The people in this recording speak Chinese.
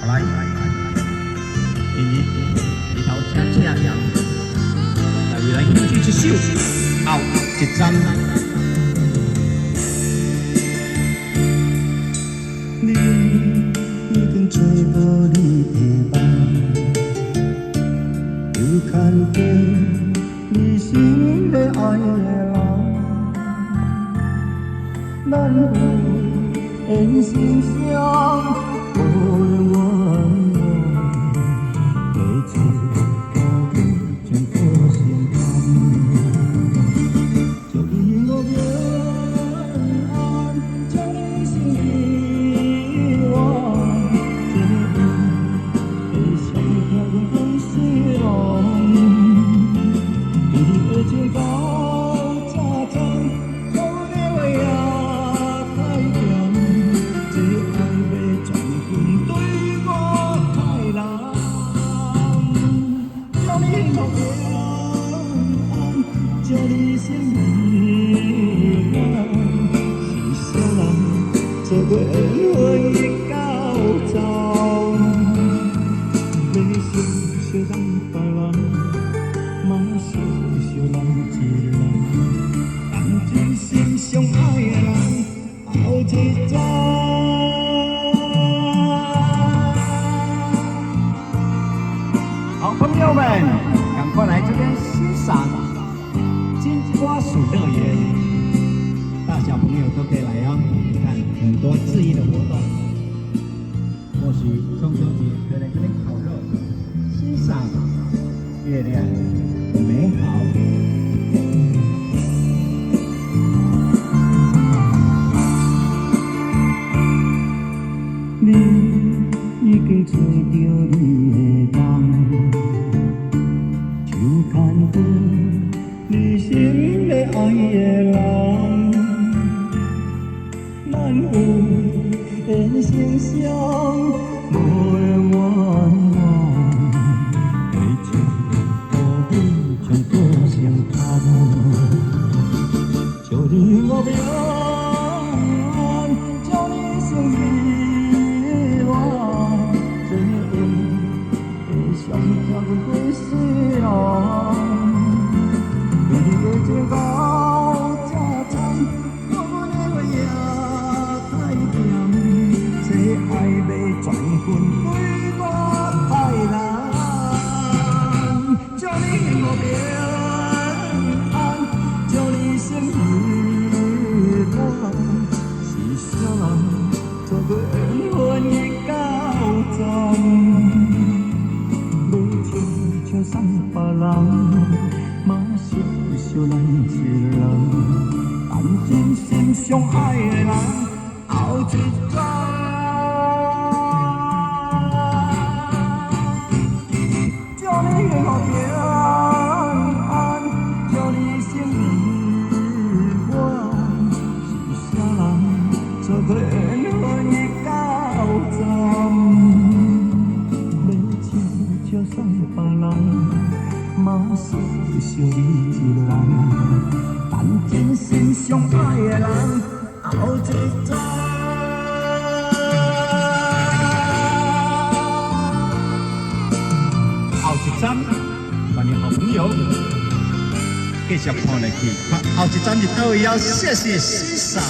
来，今日日头请请亮，来为咱献出一首后一站。你已经找无你的梦，又看到你心里爱的人，咱有缘心相。 叫你心意暖，是啥人做过缘分的交集？要相惜咱别人，莫相惜咱一人。但真心相爱的人，后一站。好朋友们，赶快来这边欣赏。 金瓜鼠乐园，大小朋友都可以来哦。你看很多志毅的活动，或许中秋节可以来这边烤肉，欣赏月亮的美好。你已经找到你的梦，就看到。 你心里爱的人，咱有缘心相，无缘冤枉。为情何必将个性贪？叫你我平安，叫你心意暖，这缘会相交归世人。 情到这站，我的话也太甜，这爱要全分对我太难。祝你幸福平安，祝你心意暖，是啥人做过缘分的交站？要亲像送别人。 就咱一人，但真心相爱的人，后一站。祝你幸福平安，祝你心意暖，是啥人做过缘分的交站？要亲像送别人。 莫是想你一人，但真心相爱的人，后一站。后一站，欢迎好朋友继续看下去，后一站就到位了，谢谢欣赏。